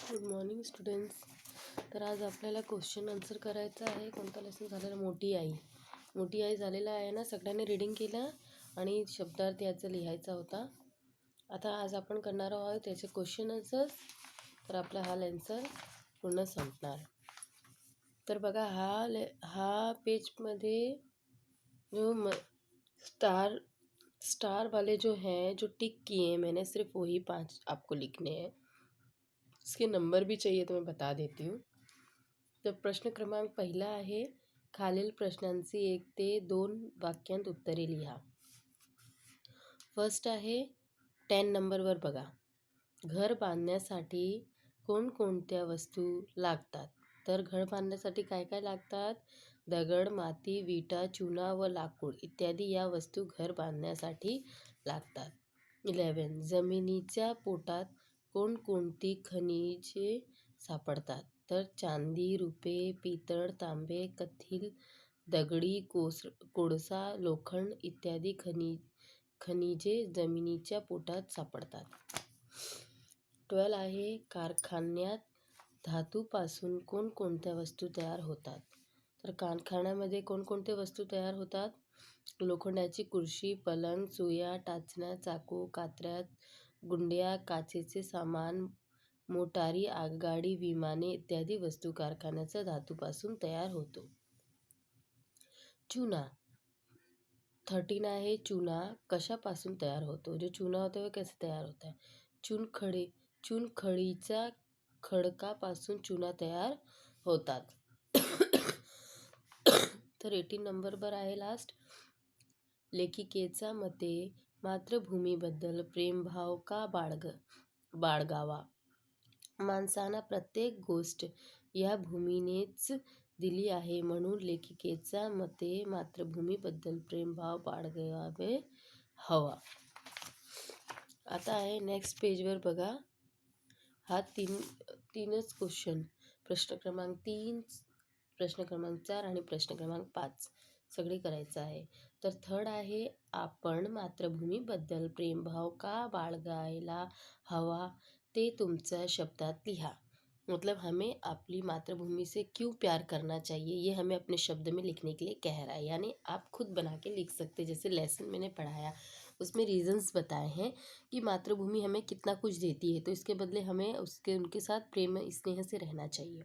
Good morning students. तर आज आपल्याला क्वेश्चन आन्सर करायचा आहे. कोणता लेसन झालेला? मोठी आई. मोठी आई झालेला आहे ना, सगळ्यांनी रीडिंग केलं आणि शब्दार्थ याचं लिहायचा होता. आता आज आपण करणार आहोत त्याचे क्वेश्चन आन्सर्स. तर आपला हा लेसन पूर्ण संपणार. तर बघा हा पेजमध्ये जो स्टार वाले जो हैं, जो टिक किए हैं मैंने, सिर्फ वही 5 आपको लिखने हैं. इसके नंबर भी चाहिए तो मैं बता देती हूँ. तर प्रश्न क्रमांक पहिला आहे, खालील प्रश्नांची 1 ते 2 वाक्यांत उत्तरे लिहा. फर्स्ट आहे 10 नंबरवर बघा. घर बांधण्यासाठी कोणकोणत्या वस्तू लागतात? तर घर बांधण्यासाठी काय काय लागतात? दगड, माती, विटा, चुना व लाकूड इत्यादी या वस्तू घर बांधण्यासाठी लागतात. 11 जमिनीच्या पोटात कोणकोणती खनिजे सापडतात? तर चांदी, रुपे, पितळ, तांबे, कथील, दगडी, कोळसा, लोखंड इत्यादी खनिजे जमिनीच्या पोटात सापडतात. 12 आहे, कारखान्यात धातूपासून कोणकोणत्या वस्तू तयार होतात? तर कारखान्यामध्ये कोणकोणत्या वस्तू तयार होतात? लोखंडाची कुर्शी, पलंग, सुया, टाचण्या, चाकू, कात्र्या, गुंड्या, काचेचे सामान, मोटारी, आगगाडी, विमाने इत्यादी वस्तू कारखान्याच्या धातूपासून तयार होतो. चुना. 13 आहे, चुना कशापासून तयार होतो? जो चुना होता वो कैसे तयार होता है? चुनखडीच्या खडकापासून चुना तयार होतात. तर 18 नंबरवर आहे लास्ट. लेखिकेच्या मते मातृभूमीबद्दल प्रेमभाव का बाळगावा? माणसांना प्रत्येक गोष्ट या भूमीनेच दिली आहे, म्हणून लेखिकेच्या मते मातृभूमीबद्दल प्रेमभाव बाळगावे हवा. आता आहे नेक्स्ट पेजवर बघा. हा तीनच क्वेश्चन, प्रश्न क्रमांक 3, प्रश्न क्रमांक 4 आणि प्रश्न क्रमांक 5 सगळे करायचं आहे. तर थर्ड आहे, आपण मातृभूमीबद्दल प्रेमभाव का बाळगायला हवा ते तुमच्या शब्दात लिहा. मतलब हमें अपनी मातृभूमि से क्यों प्यार करना चाहिए, ये हमें अपने शब्द में लिखने के लिए कह रहा है. यानी आप खुद बना के लिख सकते. जैसे लेसन मैंने पढ़ाया उसमें रीजंस बताए हैं कि मातृभूमि हमें कितना कुछ देती है, तो इसके बदले हमें उनके साथ प्रेम स्नेह से रहना चाहिए.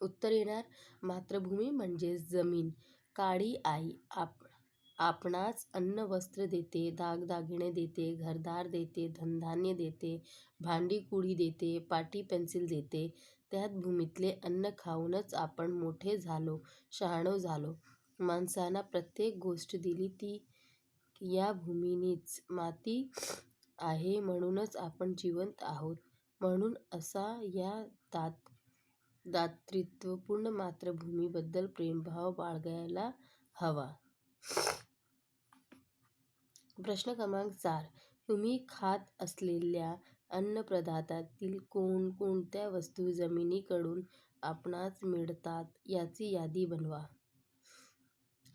उत्तर येणार, मातृभूमी म्हणजे जमीन. काळी आई आपणास अन्न वस्त्र देते, दागदागिने देते, घरदार देते, धनधान्य देते, भांडी कुडी देते, पाटी पेन्सिल देते. त्यात भूमीतले अन्न खाऊनच आपण मोठे झालो, शहाणो झालो. माणसांना प्रत्येक गोष्ट दिली ती या भूमीनेच. माती आहे म्हणूनच आपण जिवंत आहोत. म्हणून असा या दातृत्वपूर्ण मातृभूमीबद्दल प्रेमभाव बाळगायला हवा. प्रश्न क्रमांक 4, तुम्ही खात असलेल्या अन्नपदार्थातील कोणकोणत्या वस्तू जमिनीकडून आपणास मिळतात याची यादी बनवा.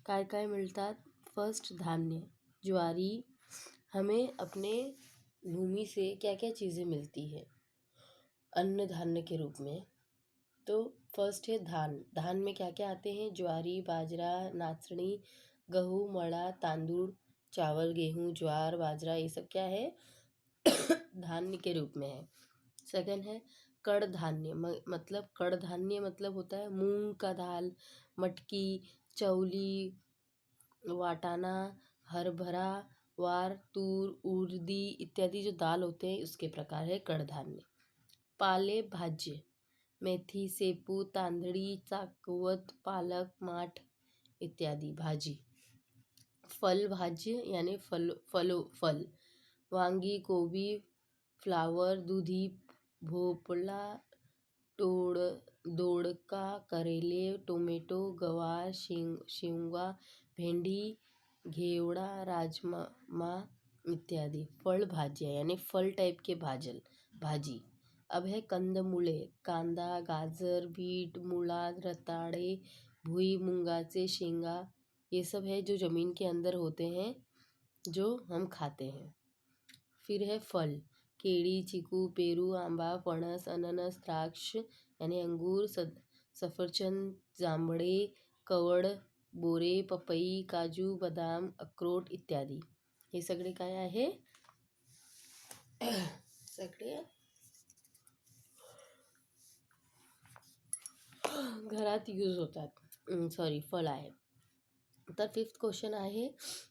काय काय मिळतात? फर्स्ट, धान्य, ज्वारी. हमें अपने भूमि से क्या क्या चीज़ें मिलती है अन्न धान्य के रूप में? तो फर्स्ट है धान. धान में क्या क्या आते हैं? ज्वारी, बाजरा, नाचनी, गहू, मड़ा, तांदूळ, चावल, गेहूँ, ज्वार, बाजरा, ये सब क्या है? धान्य के रूप में है. सेकंड है कड़धान्य. मतलब कड़धान्य मतलब होता है मूंग का दाल, मटकी, चौली, वाटाना, हरभरा, वार, तूर, उर्दी इत्यादि जो दाल होते हैं उसके प्रकार है कड़धान्य. पाले भाज्य, मेथी, शेपू, तांदळी, चाकवत, पालक, माठ इत्यादि भाजी. फल भाज्य यानी फल, वांगी, गोबी, फ्लावर, दुधी, भोपळा, दोडका, करेले, टोमॅटो, गवार, शेंगा, भेंडी, घेवड़ा, राजमा इत्यादि. फल भाज्या यानी फल टाइप के भाजी. अब है कंदमुळे, कांदा, गाजर, बीट, मूला, रताड़े, भुईमुंगाचे शेंगा, ये सब है जो ज़मीन के अंदर होते हैं, जो हम खाते हैं. फिर है फल, केळी, चिकू, पेरू, आंबा, फणस, अननस, द्राक्ष यानी अंगूर, सफरचंद, जांभळे, कवड, बोरे, पपई, काजू, बदाम, अक्रोड इत्यादी. हे सगळे काय आहे? सगळे घरात यूज होतात. सॉरी, फळ आहे. तर 5th क्वेश्चन आहे,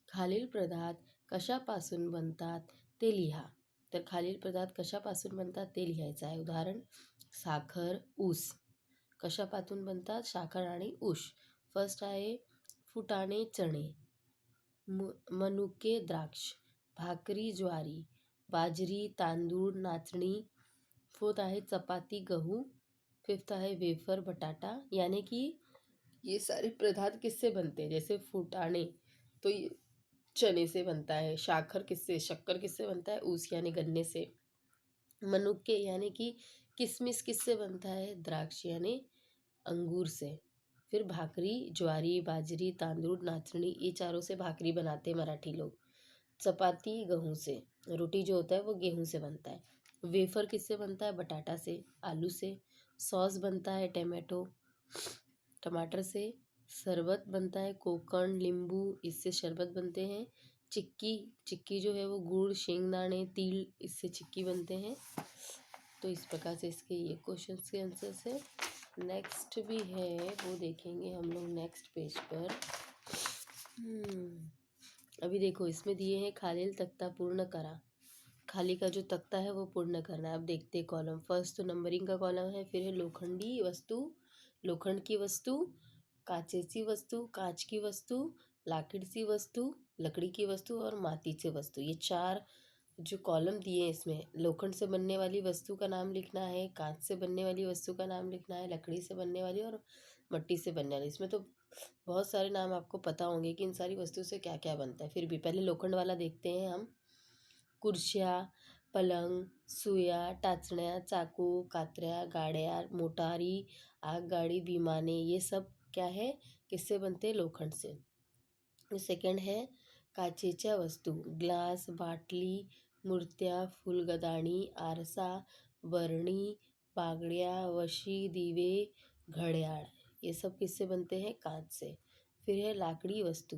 खालील पदार्थ कशापासून बनतात ते लिहा. तर खालील पदार्थ कशापासून बनतात ते लिहायचं आहे. उदाहरण, साखर, ऊस. कशापासून बनतात? साखर आणि ऊस. फर्स्ट आहे फुटाणे चणे, मनुके द्राक्ष, भाकरी ज्वारी, बाजरी तांदूळ नाचणी. फोर्थ आहे चपाती गहू. फिफ्थ है वेफर बटाटा. यानी कि ये सारे पदार्थ किससे बनते हैं? जैसे फुटाने तो ये चने से बनता है, शक्कर किससे बनता है? ऊस यानी गन्ने से। मनुक्के यानी कि किशमिश किससे बनता है? द्राक्ष यानी अंगूर से। फिर भाकरी ज्वारी बाजरी तांदूळ नाचनी, ये चारों से भाकरी बनाते हैं मराठी लोग। चपाती गेहूं से, रोटी जो होता है वो गेहूं से बनता है। वेफर किससे बनता है? बटाटा से, आलू से। सॉस बनता है टमाटर से। शरबत बनता है कोकण नींबू, इससे शरबत बनते हैं। चिक्की जो है वो गुड़ शेंगदाणे तिल, इससे चिक्की बनते हैं। तो इस प्रकार से इसके ये क्वेश्चंस के आंसर्स है। नेक्स्ट भी है, वो देखेंगे हम लोग नेक्स्ट पेज पर। अभी देखो इसमें दिए हैं खालील तख्ता पूर्ण करा। खाली का जो तख्ता है वो पूर्ण करना है। अब देखते हैं कॉलम। फर्स्ट तो नंबरिंग का कॉलम है, फिर है लोखंडी वस्तु, लोखंड की वस्तु, काचेची वस्तु, कांच की वस्तु, लाकड़ी वस्तु, लकड़ी की वस्तु और मातीचे वस्तु। ये 4 जो कॉलम दिए हैं इसमें लोखंड से बनने वाली वस्तु का नाम लिखना है, कांच से बनने वाली वस्तु का नाम लिखना है, लकड़ी से बनने वाली और मिट्टी से बनने वाली। इसमें तो बहुत सारे नाम आपको पता होंगे कि इन सारी वस्तु से क्या क्या बनता है। फिर भी पहले लोखंड वाला देखते हैं हम। कुर्स्या, पलंग, सुया, टाचण्या, चाकू, कात्र्या, गाड्या, मोटारी, आगगाड़ी, विमाने, ये सब क्या है? किससे बनते हैं? लोखंड से। सेकंड है काचेच्या वस्तू, ग्लास, बाटली, मूर्त्या, फुलगदाणी, आरसा, बरणी, पागड्या, वशी, दिवे, घड़ियाल, ये सब किससे बनते हैं? कांच से। फिर है लाकड़ी वस्तु,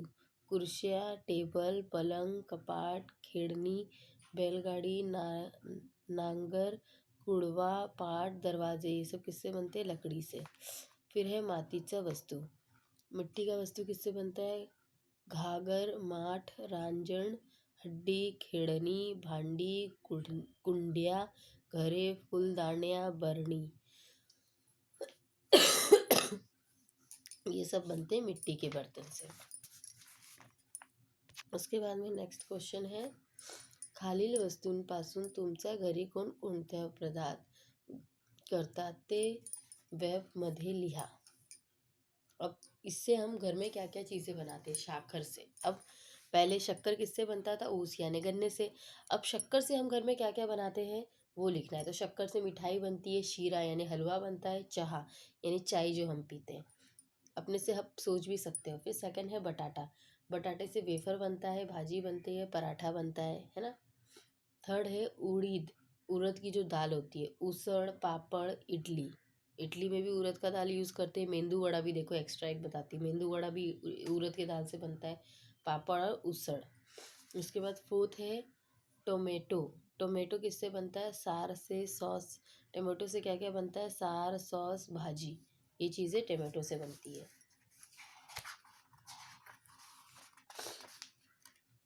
कुर्सियाँ, टेबल, पलंग, कपाट, खेड़नी, बैलगाड़ी, नांगर, कुड़वा, पाट, दरवाजे, ये सब किससे बनते हैं? लकड़ी से। फिर है मातीचा वस्तू, मिट्टी का वस्तु किससे बनता है? घागर, माठ, रांजण, हड्डी, खेड़नी, भांडी, कुंडिया, घरे, फूलदानियाँ, बरनी, ये सब बनते हैं मिट्टी के बर्तन से। उसके बाद में नेक्स्ट क्वेश्चन है, खालील वस्तूंपासून तुमच्या घरी कोणकोणत्या पदार्थ करतात ते वेबमध्ये लिहा. अब इससे हम घर में क्या क्या चीज़ें बनाते हैं? शक्कर से। अब पहले शक्कर किससे बनता था? ऊस यानी गन्ने से। अब शक्कर से हम घर में क्या क्या बनाते हैं वो लिखना है। तो शक्कर से मिठाई बनती है, शीरा यानी हलवा बनता है, चाह यानी चाय जो हम पीते हैं। अपने से आप सोच भी सकते हो। फिर सेकंड है बटाटा, बटाटे से वेफर बनता है, भाजी बनती है, पराठा बनता है ना। थर्ड है उड़ीद, उड़द की जो दाल होती है, उसड़, पापड़, इडली, इडली में भी उड़द का दाल यूज़ करते हैं। मेंदू वड़ा भी देखो एक्स्ट्रा एक बताती है, मेंदू वड़ा भी उड़द के दाल से बनता है, पापड़ और उसड़। उसके बाद फोर्थ है टोमेटो, टोमेटो किससे बनता है? सार से, सॉस। टोमेटो से क्या क्या बनता है? सार, सॉस, भाजी, ये चीज़ें टोमेटो से बनती है।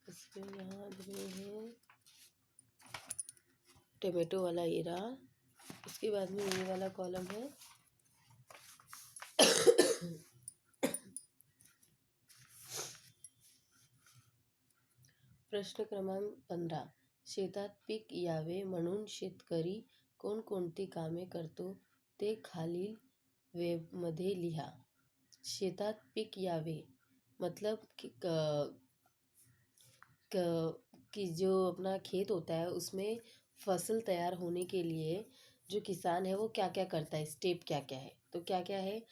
इसके यहाँ में है टोमेटो वाला ये रहा। उसके बाद में ये वाला कॉलम है प्रश्न क्रमांक 15, शेतात पीक यावे म्हणून शेतकरी कोणकोणती कामे करतो ते खालील वेबमध्ये लिहा. शेतात पीक यावे मतलब कि जो अपना खेत होता है उसमें फसल तैयार होने के लिए जो किसान है वो क्या क्या करता है, स्टेप क्या क्या है? तो क्या क्या है?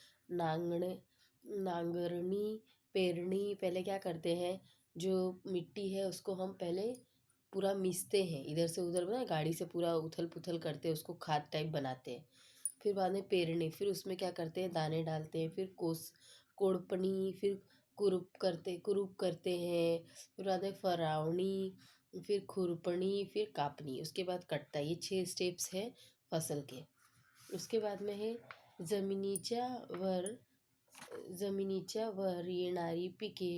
नांगरनी, पेरनी, पहले क्या करते हैं, जो मिट्टी है उसको हम पहले पूरा मिसते हैं, इधर से उधर ना गाड़ी से पूरा उथल पुथल करते हैं, उसको खाद टाइप बनाते हैं। फिर बाद में पेरनी, फिर उसमें क्या करते हैं, दाने डालते हैं, फिर कोड़पनी, फिर कुरुप करते हैं, फिर बाद में फरावनी, फिर खुरपनी, फिर कापनी, उसके बाद कटता है। ये 6 स्टेप्स हैं फसल के। उसके बाद में है जमिनीच्या वर जमिनीच्या वर येणारी पिके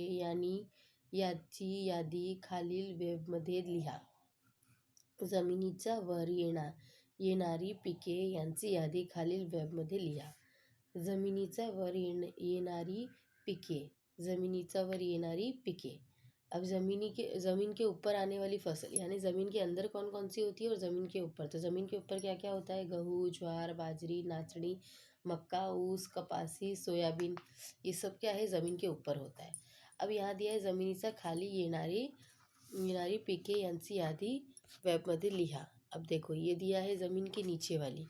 याची यादी खालील वेबमध्ये लिहा. जमिनीच्या वर येणारी पिके यांची यादी खालील वेबमध्ये लिहा. जमिनीच्या वर येणारी पिके जमिनीच्या वर येणारी पिके। अब ज़मीन के ऊपर आने वाली फसल, यानी ज़मीन के अंदर कौन कौन सी होती है और ज़मीन के ऊपर। तो ज़मीन के ऊपर क्या क्या होता है, गेहूँ, ज्वार, बाजरी, नाचनी, मक्का, ऊस, कपासी, सोयाबीन, ये सब क्या है, ज़मीन के ऊपर होता है। अब यहाँ दिया है जमिनीच्या खाली येणारी पिके यांची यादी वेबमध्ये लिहा। अब देखो ये दिया है ज़मीन के नीचे वाली,